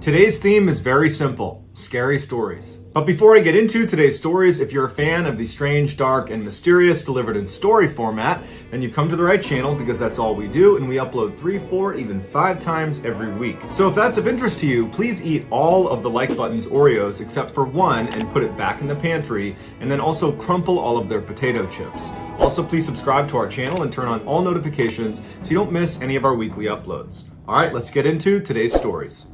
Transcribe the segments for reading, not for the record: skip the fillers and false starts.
Today's theme is very simple, scary stories. But before I get into today's stories, if you're a fan of the strange, dark, and mysterious delivered in story format, then you've come to the right channel because that's all we do, and we upload 3, 4, even 5 times every week. So if that's of interest to you, please eat all of the like button's Oreos except for one and put it back in the pantry, and then also crumple all of their potato chips. Also, please subscribe to our channel and turn on all notifications so you don't miss any of our weekly uploads. All right, let's get into today's stories.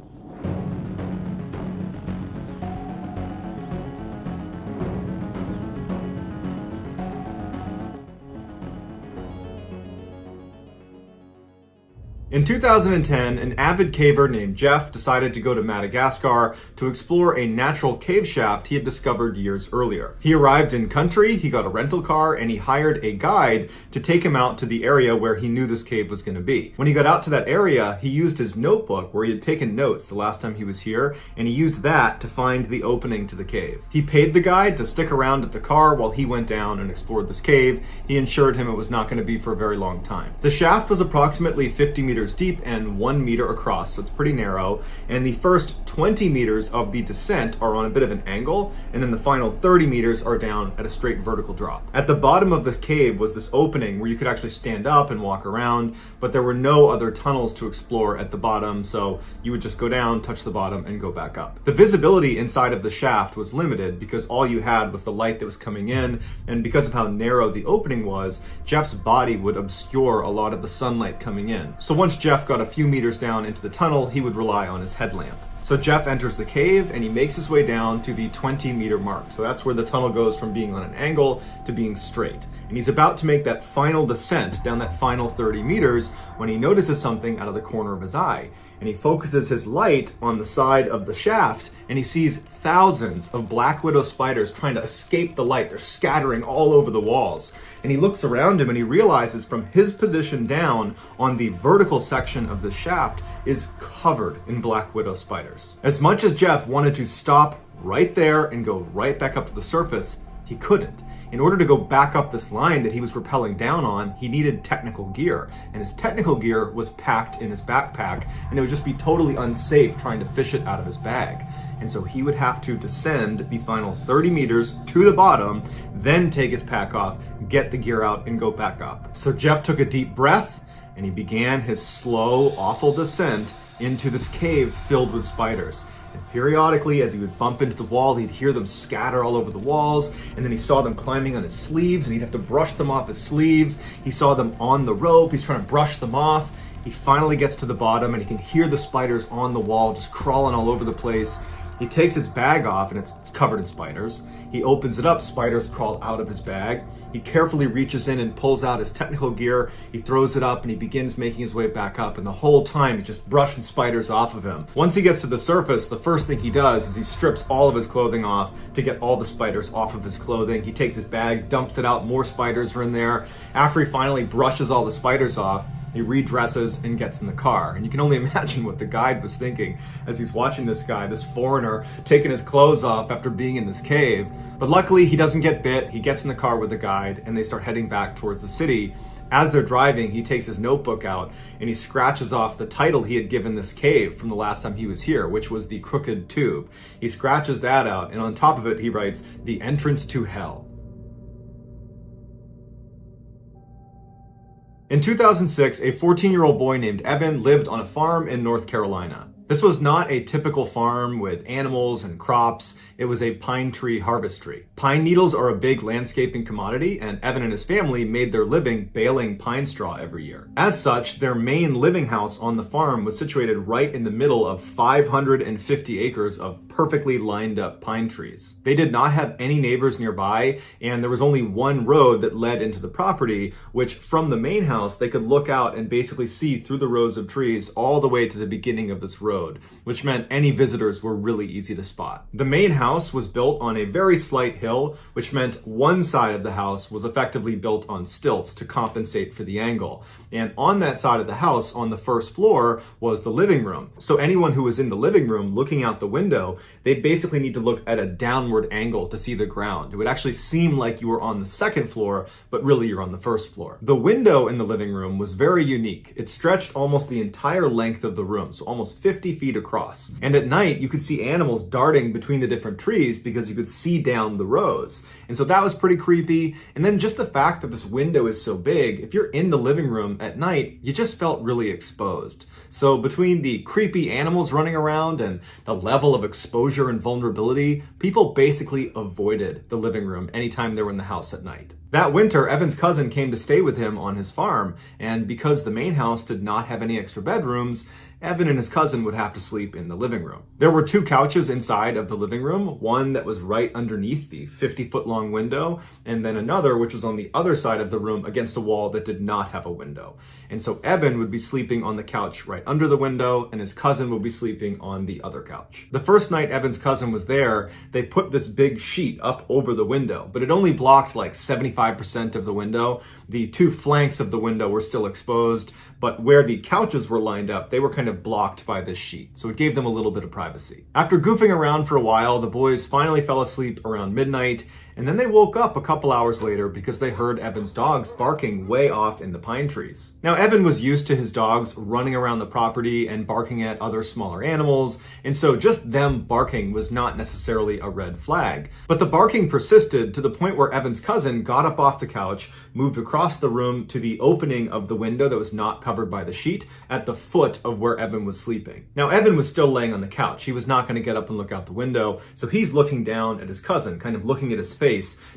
In 2010, an avid caver named Jeff decided to go to Madagascar to explore a natural cave shaft he had discovered years earlier. He arrived in country, he got a rental car, and he hired a guide to take him out to the area where he knew this cave was going to be. When he got out to that area, he used his notebook where he had taken notes the last time he was here, and he used that to find the opening to the cave. He paid the guide to stick around at the car while he went down and explored this cave. He assured him it was not going to be for a very long time. The shaft was approximately 50 meters deep and 1 meter across, so it's pretty narrow, and the first 20 meters of the descent are on a bit of an angle, and then the final 30 meters are down at a straight vertical drop. At the bottom of this cave was this opening where you could actually stand up and walk around, but there were no other tunnels to explore at the bottom, so you would just go down, touch the bottom, and go back up. The visibility inside of the shaft was limited because all you had was the light that was coming in, and because of how narrow the opening was, Jeff's body would obscure a lot of the sunlight coming in. So once Jeff got a few meters down into the tunnel, he would rely on his headlamp. So Jeff enters the cave and he makes his way down to the 20-meter mark. So that's where the tunnel goes from being on an angle to being straight. And he's about to make that final descent down that final 30 meters when he notices something out of the corner of his eye. And he focuses his light on the side of the shaft and he sees thousands of black widow spiders trying to escape the light. They're scattering all over the walls. And he looks around him and he realizes from his position down on the vertical section of the shaft is covered in black widow spiders. As much as Jeff wanted to stop right there and go right back up to the surface, he couldn't. In order to go back up this line that he was rappelling down on, he needed technical gear. And his technical gear was packed in his backpack, and it would just be totally unsafe trying to fish it out of his bag. And so he would have to descend the final 30 meters to the bottom, then take his pack off, get the gear out, and go back up. So Jeff took a deep breath, and he began his slow, awful descent into this cave filled with spiders. And periodically, as he would bump into the wall, he'd hear them scatter all over the walls, and then he saw them climbing on his sleeves, and he'd have to brush them off his sleeves. He saw them on the rope, he's trying to brush them off. He finally gets to the bottom, and he can hear the spiders on the wall just crawling all over the place. He takes his bag off, and it's covered in spiders. He opens it up, spiders crawl out of his bag. He carefully reaches in and pulls out his technical gear. He throws it up and he begins making his way back up. And the whole time he's just brushing spiders off of him. Once he gets to the surface, the first thing he does is he strips all of his clothing off to get all the spiders off of his clothing. He takes his bag, dumps it out, more spiders are in there. After he finally brushes all the spiders off, he redresses and gets in the car. And you can only imagine what the guide was thinking as he's watching this guy, this foreigner, taking his clothes off after being in this cave. But luckily, he doesn't get bit. He gets in the car with the guide and they start heading back towards the city. As they're driving, he takes his notebook out and he scratches off the title he had given this cave from the last time he was here, which was the Crooked Tube. He scratches that out, and on top of it, he writes, "The Entrance to Hell." In 2006, a 14-year-old boy named Evan lived on a farm in North Carolina. This was not a typical farm with animals and crops. It was a pine tree harvestry. Pine needles are a big landscaping commodity, and Evan and his family made their living baling pine straw every year. As such, their main living house on the farm was situated right in the middle of 550 acres of perfectly lined up pine trees. They did not have any neighbors nearby, and there was only one road that led into the property, which from the main house, they could look out and basically see through the rows of trees all the way to the beginning of this road, which meant any visitors were really easy to spot. The main house was built on a very slight hill, which meant one side of the house was effectively built on stilts to compensate for the angle. And on that side of the house, on the first floor, was the living room. So anyone who was in the living room looking out the window, they'd basically need to look at a downward angle to see the ground. It would actually seem like you were on the second floor, but really you're on the first floor. The window in the living room was very unique. It stretched almost the entire length of the room, so almost 50 20 feet across. And at night, you could see animals darting between the different trees because you could see down the rows. And so that was pretty creepy. And then just the fact that this window is so big, if you're in the living room at night, you just felt really exposed. So between the creepy animals running around and the level of exposure and vulnerability, people basically avoided the living room anytime they were in the house at night. That winter, Evan's cousin came to stay with him on his farm, and because the main house did not have any extra bedrooms, Evan and his cousin would have to sleep in the living room. There were 2 couches inside of the living room, one that was right underneath the 50-foot-long window, and then another which was on the other side of the room against a wall that did not have a window. And so Evan would be sleeping on the couch right under the window, and his cousin would be sleeping on the other couch. The first night Evan's cousin was there, they put this big sheet up over the window, but it only blocked like 75% of the window. The 2 flanks of the window were still exposed, but where the couches were lined up, they were kind of blocked by this sheet, so it gave them a little bit of privacy. After goofing around for a while, the boys finally fell asleep around midnight, and then they woke up a couple hours later because they heard Evan's dogs barking way off in the pine trees. Now, Evan was used to his dogs running around the property and barking at other smaller animals, and so just them barking was not necessarily a red flag. But the barking persisted to the point where Evan's cousin got up off the couch, moved across the room to the opening of the window that was not covered by the sheet at the foot of where Evan was sleeping. Now, Evan was still laying on the couch. He was not going to get up and look out the window, so he's looking down at his cousin, kind of looking at his face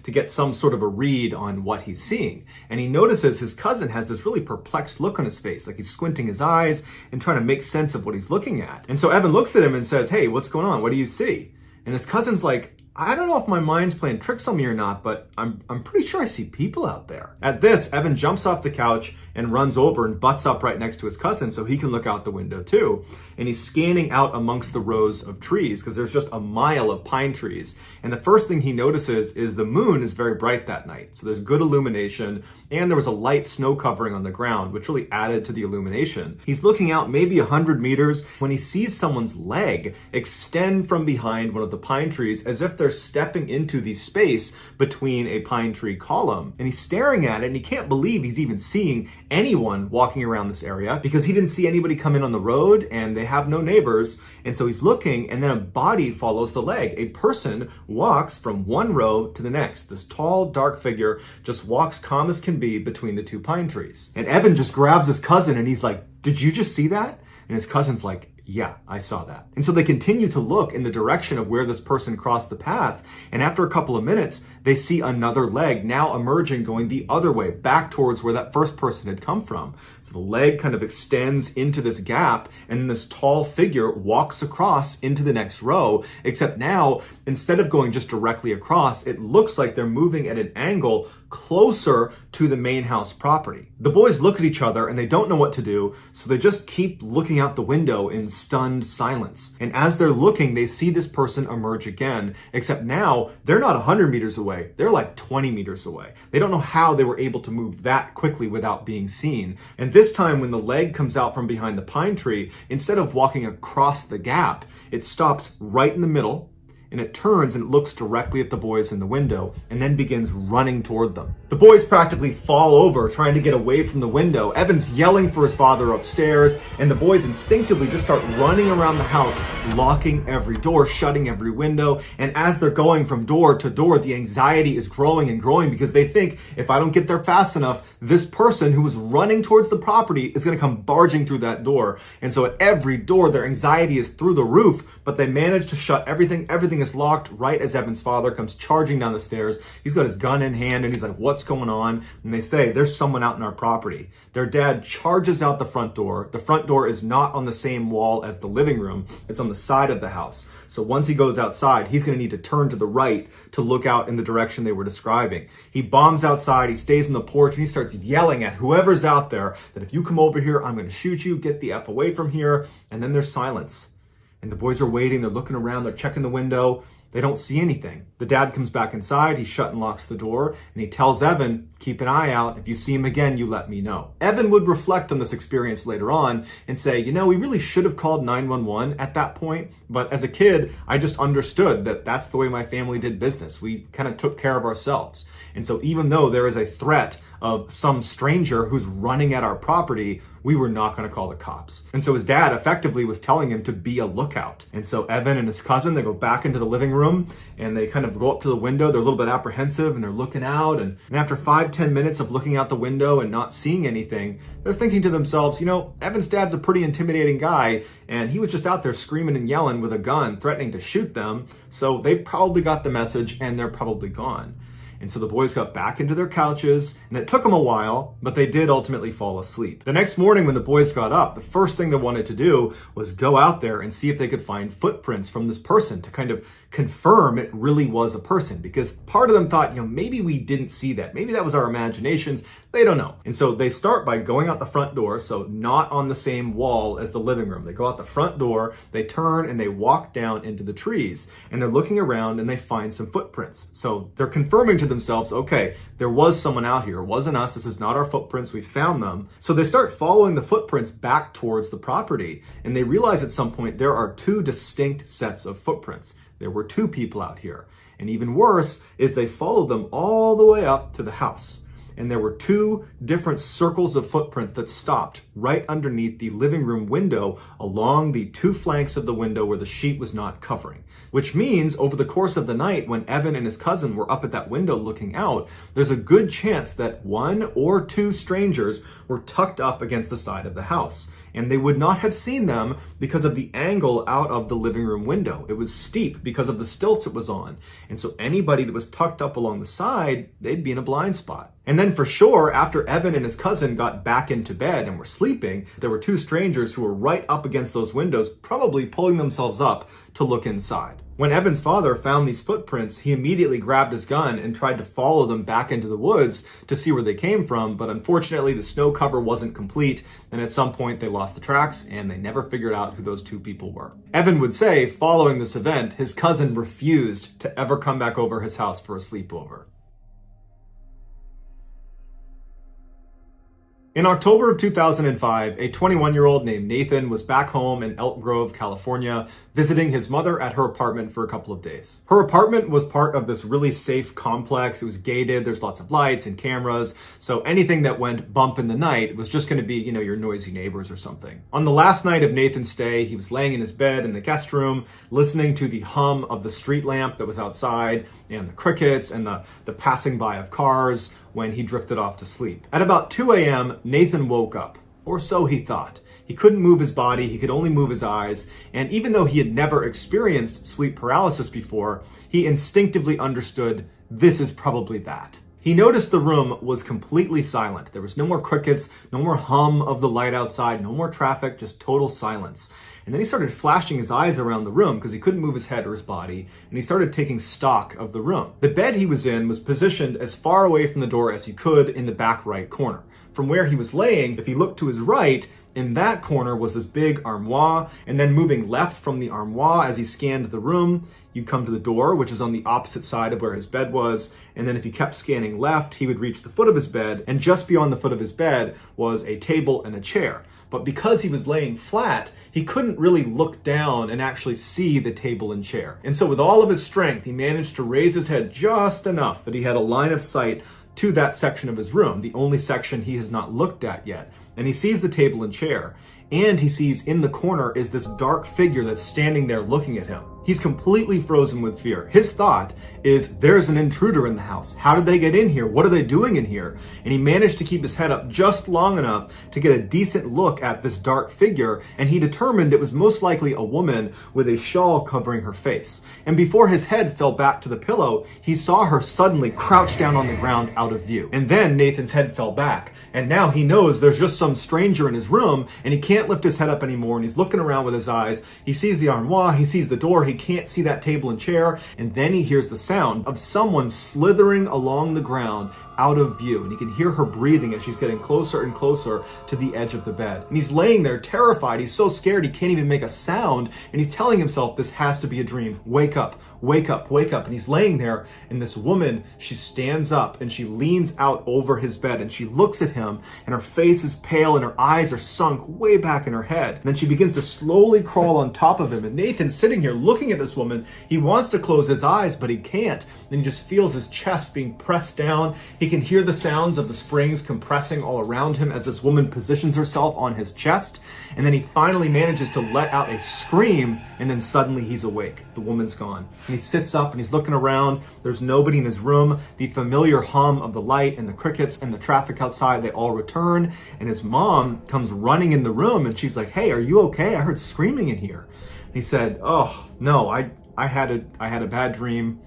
to get some sort of a read on what he's seeing. And he notices his cousin has this really perplexed look on his face, like he's squinting his eyes and trying to make sense of what he's looking at. And so Evan looks at him and says, "Hey, what's going on? What do you see?" And his cousin's like, "I don't know if my mind's playing tricks on me or not, but I'm pretty sure I see people out there." At this, Evan jumps off the couch and runs over and butts up right next to his cousin so he can look out the window too. And he's scanning out amongst the rows of trees because there's just a mile of pine trees. And the first thing he notices is the moon is very bright that night. So there's good illumination, and there was a light snow covering on the ground, which really added to the illumination. He's looking out maybe 100 meters when he sees someone's leg extend from behind one of the pine trees as if they're stepping into the space between a pine tree column. And he's staring at it, and he can't believe he's even seeing anyone walking around this area because he didn't see anybody come in on the road, and they have no neighbors. And so he's looking, and then a body follows the leg. A person walks from one row to the next. This tall, dark figure just walks calm as can be between the 2 pine trees. And Evan just grabs his cousin and he's like, "Did you just see that?" And his cousin's like, "Yeah, I saw that." And so they continue to look in the direction of where this person crossed the path. And after a couple of minutes, they see another leg now emerging, going the other way, back towards where that first person had come from. So the leg kind of extends into this gap, and then this tall figure walks across into the next row, except now, instead of going just directly across, it looks like they're moving at an angle closer to the main house property. The boys look at each other and they don't know what to do, so they just keep looking out the window in stunned silence. And as they're looking, they see this person emerge again, except now they're not 100 meters away, they're like 20 meters away. They don't know how they were able to move that quickly without being seen. And this time when the leg comes out from behind the pine tree, instead of walking across the gap, it stops right in the middle, and it turns and it looks directly at the boys in the window and then begins running toward them. The boys practically fall over trying to get away from the window. Evan's yelling for his father upstairs, and the boys instinctively just start running around the house, locking every door, shutting every window. And as they're going from door to door, the anxiety is growing and growing because they think, if I don't get there fast enough, this person who was running towards the property is going to come barging through that door. And so at every door, their anxiety is through the roof, but they manage to shut everything. Everything is locked right as Evan's father comes charging down the stairs. He's got his gun in hand and he's like, "What's going on?" And they say, "There's someone out in our property." Their dad charges out the front door. The front door is not on the same wall as the living room. It's on the side of the house. So once he goes outside, he's going to need to turn to the right to look out in the direction they were describing. He bombs outside, he stays on the porch, and he starts yelling at whoever's out there that if you come over here, I'm going to shoot you, get the F away from here. And then there's silence. And the boys are waiting, they're looking around, they're checking the window. They don't see anything. The dad comes back inside, he shut and locks the door, and he tells Evan, "Keep an eye out. If you see him again, you let me know." Evan would reflect on this experience later on and say, we really should have called 911 at that point, but as a kid, I just understood that that's the way my family did business. We kind of took care of ourselves. And so even though there is a threat of some stranger who's running at our property, we were not going to call the cops. And so his dad effectively was telling him to be a lookout. And so Evan and his cousin, they go back into the living room and they kind of go up to the window. They're a little bit apprehensive and they're looking out. And after 5-10 minutes of looking out the window and not seeing anything, they're thinking to themselves, you know, Evan's dad's a pretty intimidating guy and he was just out there screaming and yelling with a gun, threatening to shoot them. So they probably got the message and they're probably gone. And so the boys got back into their couches, and it took them a while, but they did ultimately fall asleep. The next morning when the boys got up, the first thing they wanted to do was go out there and see if they could find footprints from this person to kind of confirm it really was a person, because part of them thought, you know, maybe we didn't see that. Maybe that was our imaginations. They don't know. And so they start by going out the front door, so not on the same wall as the living room. They go out the front door, they turn and they walk down into the trees, and they're looking around and they find some footprints. So they're confirming to themselves, okay, there was someone out here. It wasn't us. This is not our footprints. We found them. So they start following the footprints back towards the property, and they realize at some point there are two distinct sets of footprints. There were two people out here. And even worse is they followed them all the way up to the house. And there were two different circles of footprints that stopped right underneath the living room window along the two flanks of the window where the sheet was not covering. Which means over the course of the night, when Evan and his cousin were up at that window looking out, there's a good chance that one or two strangers were tucked up against the side of the house. And they would not have seen them because of the angle out of the living room window. It was steep because of the stilts it was on. And so anybody that was tucked up along the side, they'd be in a blind spot. And then for sure, after Evan and his cousin got back into bed and were sleeping, there were two strangers who were right up against those windows, probably pulling themselves up to look inside. When Evan's father found these footprints, he immediately grabbed his gun and tried to follow them back into the woods to see where they came from, but unfortunately the snow cover wasn't complete, and at some point they lost the tracks and they never figured out who those two people were. Evan would say, following this event, his cousin refused to ever come back over his house for a sleepover. In October of 2005, a 21-year-old named Nathan was back home in Elk Grove, California, visiting his mother at her apartment for a couple of days. Her apartment was part of this really safe complex. It was gated. There's lots of lights and cameras. So anything that went bump in the night was just going to be, you know, your noisy neighbors or something. On the last night of Nathan's stay, he was laying in his bed in the guest room, listening to the hum of the street lamp that was outside and the crickets and the passing by of cars when he drifted off to sleep. At about 2 a.m., Nathan woke up, or so he thought. He couldn't move his body, he could only move his eyes, and even though he had never experienced sleep paralysis before, he instinctively understood this is probably that. He noticed the room was completely silent. There was no more crickets, no more hum of the light outside, no more traffic, just total silence. And then he started flashing his eyes around the room because he couldn't move his head or his body, and he started taking stock of the room. The bed he was in was positioned as far away from the door as he could in the back right corner. From where he was laying, if he looked to his right, in that corner was this big armoire, and then moving left from the armoire as he scanned the room, you'd come to the door, which is on the opposite side of where his bed was, and then if he kept scanning left, he would reach the foot of his bed, and just beyond the foot of his bed was a table and a chair. But because he was laying flat, he couldn't really look down and actually see the table and chair. And so with all of his strength, he managed to raise his head just enough that he had a line of sight to that section of his room, the only section he has not looked at yet. And he sees the table and chair, and he sees in the corner is this dark figure that's standing there looking at him. He's completely frozen with fear. His thought is, there's an intruder in the house. How did they get in here? What are they doing in here? And he managed to keep his head up just long enough to get a decent look at this dark figure, and he determined it was most likely a woman with a shawl covering her face. And before his head fell back to the pillow, he saw her suddenly crouch down on the ground out of view. And then Nathan's head fell back, and now he knows there's just some stranger in his room, and he can't lift his head up anymore, and he's looking around with his eyes. He sees the armoire, he sees the door, he can't see that table and chair, and then he hears the sound of someone slithering along the ground out of view, and he can hear her breathing as she's getting closer and closer to the edge of the bed. And he's laying there terrified. He's so scared he can't even make a sound, and he's telling himself this has to be a dream. Wake up, wake up, wake up. And he's laying there, and this woman, she stands up and she leans out over his bed and she looks at him, and her face is pale and her eyes are sunk way back in her head. And then she begins to slowly crawl on top of him, and Nathan's sitting here looking at this woman. He wants to close his eyes, but he can't. Then he just feels his chest being pressed down. He can hear the sounds of the springs compressing all around him as this woman positions herself on his chest. And then he finally manages to let out a scream, and then suddenly he's awake. The woman's gone. And he sits up and he's looking around. There's nobody in his room. The familiar hum of the light and the crickets and the traffic outside, they all return. And his mom comes running in the room and she's like, "Hey, are you okay? I heard screaming in here." And he said, "Oh, no, I had a bad dream.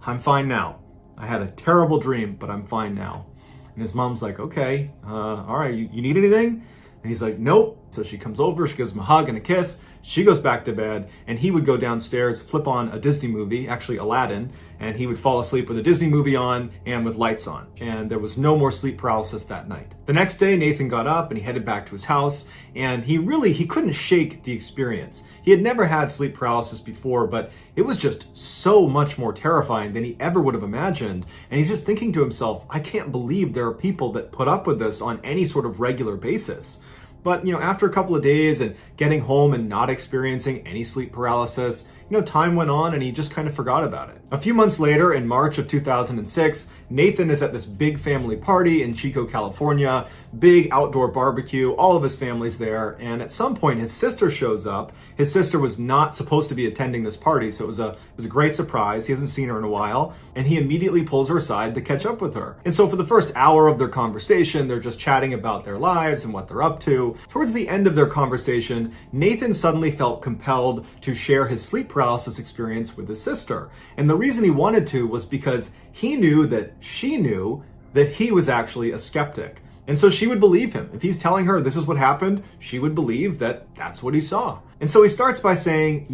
I'm fine now. I had a terrible dream, but I'm fine now." And his mom's like, "Okay, all right, you need anything?" And he's like, "Nope." So she comes over, she gives him a hug and a kiss. She goes back to bed, and he would go downstairs, flip on a Disney movie, actually Aladdin, and he would fall asleep with a Disney movie on and with lights on. And there was no more sleep paralysis that night. The next day, Nathan got up and he headed back to his house, and he couldn't shake the experience. He had never had sleep paralysis before, but it was just so much more terrifying than he ever would have imagined. And he's just thinking to himself, I can't believe there are people that put up with this on any sort of regular basis. But, after a couple of days and getting home and not experiencing any sleep paralysis, time went on and he just kind of forgot about it. A few months later, in March of 2006, Nathan is at this big family party in Chico, California, big outdoor barbecue, all of his family's there. And at some point, his sister shows up. His sister was not supposed to be attending this party, so it was a great surprise. He hasn't seen her in a while, and he immediately pulls her aside to catch up with her. And so for the first hour of their conversation, they're just chatting about their lives and what they're up to. Towards the end of their conversation, Nathan suddenly felt compelled to share his sleep paralysis experience with his sister. And the reason he wanted to was because he knew that she knew that he was actually a skeptic. And so she would believe him. If he's telling her this is what happened, she would believe that that's what he saw. And so he starts by saying,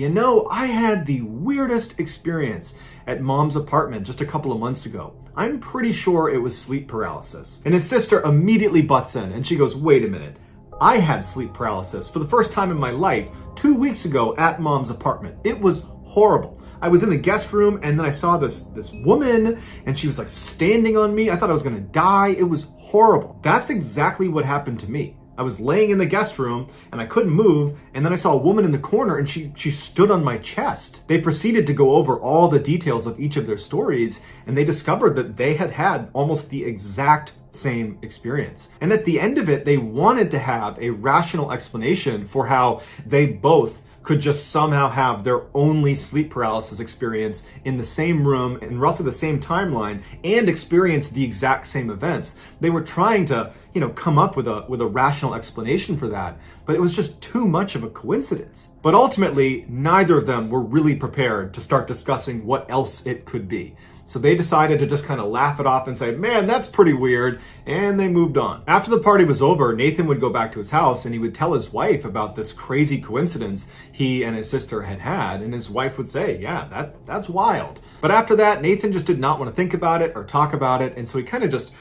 I had the weirdest experience at Mom's apartment just a couple of months ago. I'm pretty sure it was sleep paralysis. And his sister immediately butts in and she goes, "Wait a minute. I had sleep paralysis for the first time in my life 2 weeks ago at Mom's apartment. It was horrible. I was in the guest room and then I saw this woman and she was like standing on me. I thought I was gonna die. It was horrible." That's exactly what happened to me. I was laying in the guest room and I couldn't move, and then I saw a woman in the corner and she stood on my chest. They proceeded to go over all the details of each of their stories, and they discovered that they had had almost the exact same experience. And at the end of it, they wanted to have a rational explanation for how they both could just somehow have their only sleep paralysis experience in the same room in roughly the same timeline and experience the exact same events. They were trying to, come up with a rational explanation for that, but it was just too much of a coincidence. But ultimately, neither of them were really prepared to start discussing what else it could be. So they decided to just kind of laugh it off and say, "Man, that's pretty weird," and they moved on. After the party was over, Nathan would go back to his house and he would tell his wife about this crazy coincidence he and his sister had, and his wife would say, "Yeah, that's wild." But after that, Nathan just did not want to think about it or talk about it, and so he kind of just,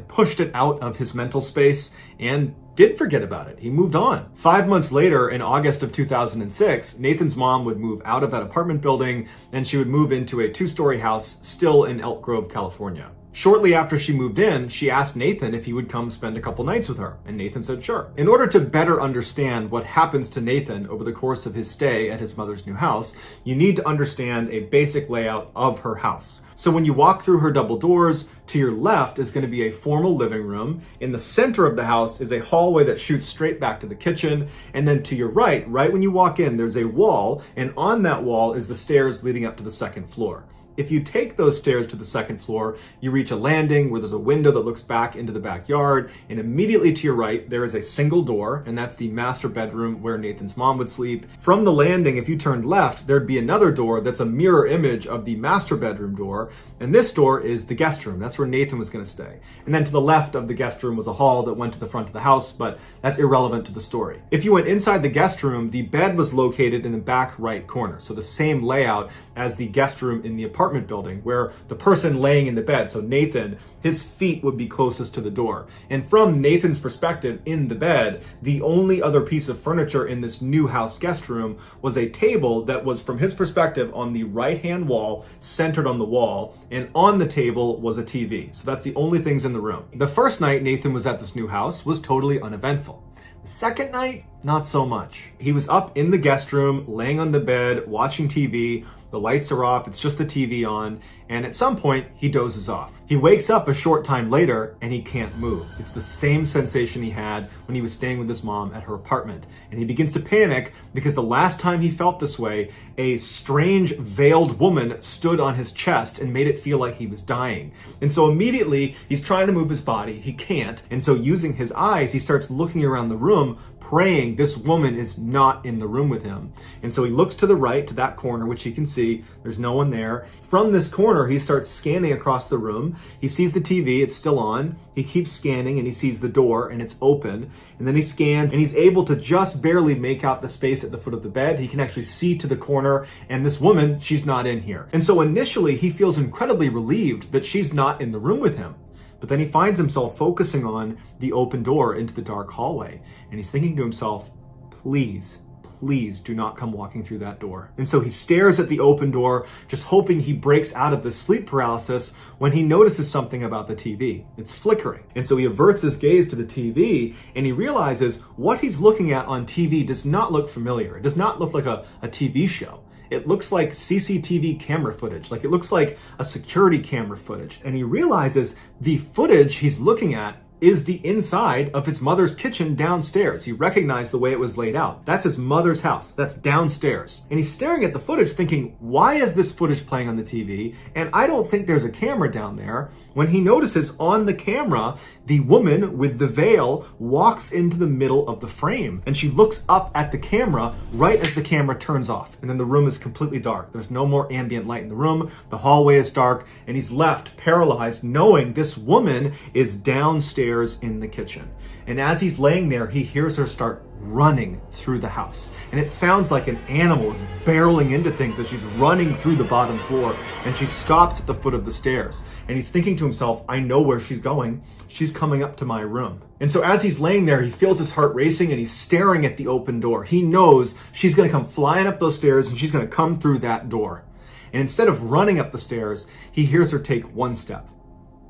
pushed it out of his mental space and did forget about it. He moved on. 5 months later, in August of 2006, Nathan's mom would move out of that apartment building and she would move into a 2-story house still in Elk Grove, California. Shortly after she moved in, she asked Nathan if he would come spend a couple nights with her, and Nathan said sure. In order to better understand what happens to Nathan over the course of his stay at his mother's new house, you need to understand a basic layout of her house. So when you walk through her double doors, to your left is going to be a formal living room. In the center of the house is a hallway that shoots straight back to the kitchen. And then to your right when you walk in, there's a wall, and on that wall is the stairs leading up to the second floor. If you take those stairs to the second floor, you reach a landing where there's a window that looks back into the backyard, and immediately to your right, there is a single door, and that's the master bedroom where Nathan's mom would sleep. From the landing, if you turned left, there'd be another door that's a mirror image of the master bedroom door, and this door is the guest room. That's where Nathan was gonna stay. And then to the left of the guest room was a hall that went to the front of the house, but that's irrelevant to the story. If you went inside the guest room, the bed was located in the back right corner, so the same layout as the guest room in the apartment building, where the person laying in the bed, so Nathan, his feet would be closest to the door. And from Nathan's perspective in the bed, the only other piece of furniture in this new house guest room was a table that was, from his perspective, on the right-hand wall, centered on the wall, and on the table was a TV. So that's the only things in the room. The first night Nathan was at this new house was totally uneventful. The second night, not so much. He was up in the guest room, laying on the bed, watching TV, The lights are off, it's just the TV on, and at some point, he dozes off. He wakes up a short time later, and he can't move. It's the same sensation he had when he was staying with his mom at her apartment. And he begins to panic because the last time he felt this way, a strange veiled woman stood on his chest and made it feel like he was dying. And so immediately, he's trying to move his body, he can't. And so using his eyes, he starts looking around the room, praying this woman is not in the room with him. And so he looks to the right, to that corner, which he can see. There's no one there. From this corner, he starts scanning across the room. He sees the TV, it's still on. He keeps scanning and he sees the door and it's open. And then he scans and he's able to just barely make out the space at the foot of the bed. He can actually see to the corner, and this woman, she's not in here. And so initially, he feels incredibly relieved that she's not in the room with him. But then he finds himself focusing on the open door into the dark hallway. And he's thinking to himself, please, please do not come walking through that door. And so he stares at the open door, just hoping he breaks out of the sleep paralysis when he notices something about the TV. It's flickering. And so he averts his gaze to the TV and he realizes what he's looking at on TV does not look familiar. It does not look like a TV show. It looks like CCTV camera footage, like it looks like a security camera footage. And he realizes the footage he's looking at is the inside of his mother's kitchen downstairs. He recognized the way it was laid out. That's his mother's house. That's downstairs. And he's staring at the footage thinking, why is this footage playing on the TV? And I don't think there's a camera down there. When he notices on the camera, the woman with the veil walks into the middle of the frame. And she looks up at the camera right as the camera turns off. And then the room is completely dark. There's no more ambient light in the room. The hallway is dark. And he's left paralyzed knowing this woman is downstairs in the kitchen. And as he's laying there, he hears her start running through the house. And it sounds like an animal is barreling into things as she's running through the bottom floor, and she stops at the foot of the stairs. And he's thinking to himself, I know where she's going. She's coming up to my room. And so as he's laying there, he feels his heart racing and he's staring at the open door. He knows she's going to come flying up those stairs and she's going to come through that door. And instead of running up the stairs, he hears her take one step,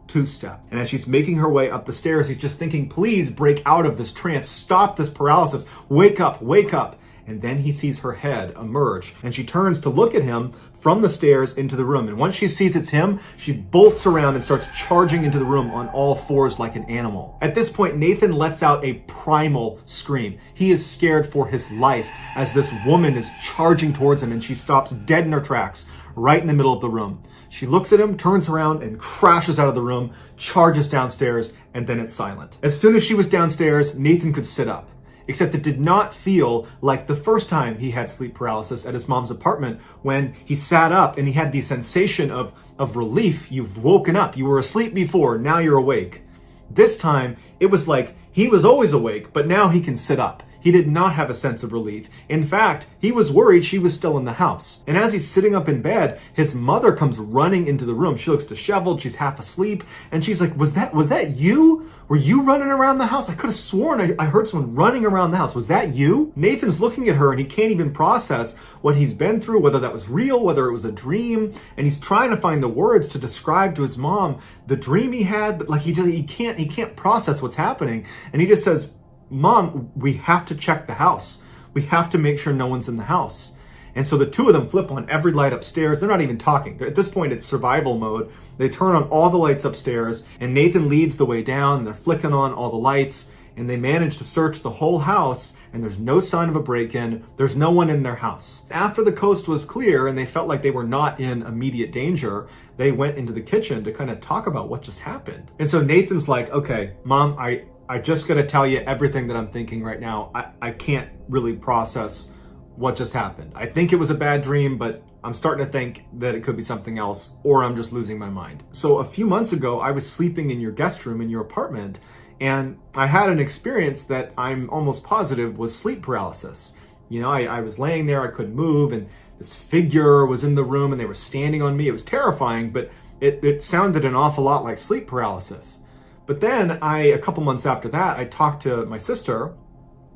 two-step. And as she's making her way up the stairs, he's just thinking, please break out of this trance, stop this paralysis, wake up, wake up. And then he sees her head emerge and she turns to look at him from the stairs into the room. And once she sees it's him, she bolts around and starts charging into the room on all fours like an animal. At this point, Nathan lets out a primal scream. He is scared for his life as this woman is charging towards him and she stops dead in her tracks right in the middle of the room. She looks at him, turns around, and crashes out of the room, charges downstairs, and then it's silent. As soon as she was downstairs, Nathan could sit up. Except it did not feel like the first time he had sleep paralysis at his mom's apartment when he sat up and he had the sensation of relief. You've woken up. You were asleep before. Now you're awake. This time, it was like he was always awake, but now he can sit up. He did not have a sense of relief. In fact, he was worried she was still in the house. And as he's sitting up in bed, his mother comes running into the room. She looks disheveled. She's half asleep. And she's like, was that you? Were you running around the house? I could have sworn I heard someone running around the house. Was that you? Nathan's looking at her and he can't even process what he's been through, whether that was real, whether it was a dream. And he's trying to find the words to describe to his mom the dream he had, but like he can't process what's happening. And he just says, Mom, we have to check the house. We have to make sure no one's in the house. And so the two of them flip on every light upstairs. They're not even talking. At this point, it's survival mode. They turn on all the lights upstairs, and Nathan leads the way down, and they're flicking on all the lights, and they manage to search the whole house, and there's no sign of a break-in. There's no one in their house. After the coast was clear, and they felt like they were not in immediate danger, they went into the kitchen to kind of talk about what just happened. And so Nathan's like, okay, Mom, I just got to tell you everything that I'm thinking right now. I can't really process what just happened. I think it was a bad dream, but I'm starting to think that it could be something else, or I'm just losing my mind. So a few months ago, I was sleeping in your guest room in your apartment, and I had an experience that I'm almost positive was sleep paralysis. You know, I was laying there, I couldn't move, and this figure was in the room and they were standing on me. It was terrifying, but it sounded an awful lot like sleep paralysis. But then a couple months after that, I talked to my sister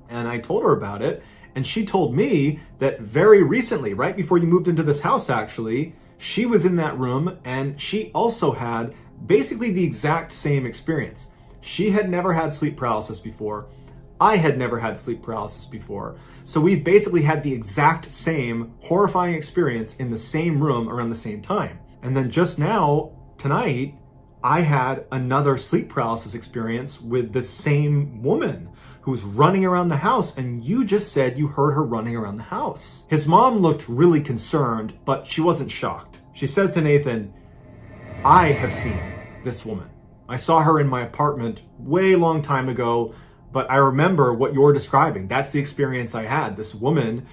and I told her about it. And she told me that very recently, right before you moved into this house, actually, she was in that room and she also had basically the exact same experience. She had never had sleep paralysis before. I had never had sleep paralysis before. So we've basically had the exact same horrifying experience in the same room around the same time. And then just now, tonight, I had another sleep paralysis experience with the same woman who's running around the house, and you just said you heard her running around the house. His mom looked really concerned, but she wasn't shocked. She says to Nathan, I have seen this woman. I saw her in my apartment way long time ago, but I remember what you're describing. That's the experience I had. This woman,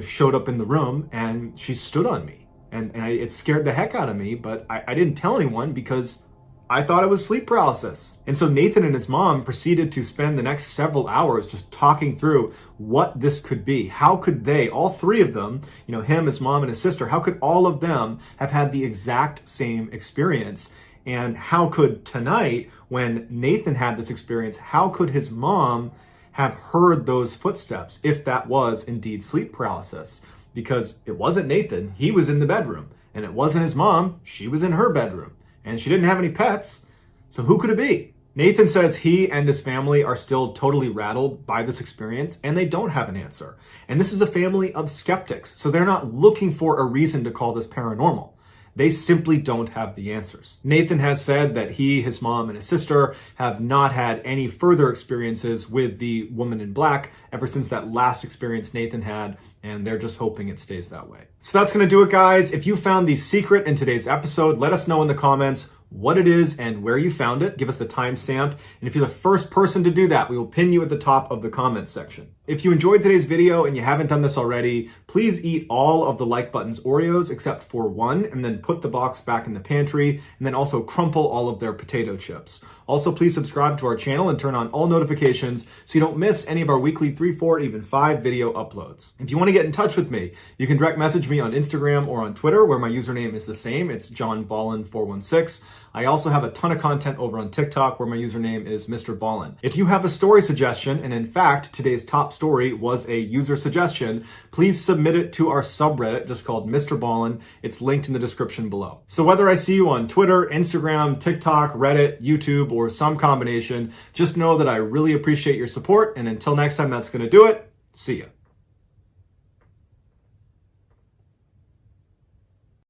showed up in the room and she stood on me. And it scared the heck out of me, but I didn't tell anyone because I thought it was sleep paralysis. And so Nathan and his mom proceeded to spend the next several hours just talking through what this could be. How could they, all three of them, him, his mom, and his sister, how could all of them have had the exact same experience? And how could tonight, when Nathan had this experience, how could his mom have heard those footsteps if that was indeed sleep paralysis? Because it wasn't Nathan, he was in the bedroom. And it wasn't his mom, she was in her bedroom. And she didn't have any pets, so who could it be? Nathan says he and his family are still totally rattled by this experience, and they don't have an answer. And this is a family of skeptics, so they're not looking for a reason to call this paranormal. They simply don't have the answers. Nathan has said that he, his mom, and his sister have not had any further experiences with the woman in black ever since that last experience Nathan had, and they're just hoping it stays that way. So that's gonna do it, guys. If you found the secret in today's episode, let us know in the comments what it is and where you found it. Give us the timestamp. And if you're the first person to do that, we will pin you at the top of the comments section. If you enjoyed today's video and you haven't done this already, please eat all of the like button's Oreos except for one, and then put the box back in the pantry, and then also crumple all of their potato chips. Also, please subscribe to our channel and turn on all notifications so you don't miss any of our weekly 3, 4, even 5 video uploads. If you want to get in touch with me, you can direct message me on Instagram or on Twitter, where my username is the same. It's johnballen416. I also have a ton of content over on TikTok where my username is mrballen. If you have a story suggestion, and in fact, today's top story was a user suggestion, please submit it to our subreddit just called Mr. Ballen. It's linked in the description below. So whether I see you on Twitter, Instagram, TikTok, Reddit, YouTube, or some combination, just know that I really appreciate your support. And until next time, that's going to do it. See ya.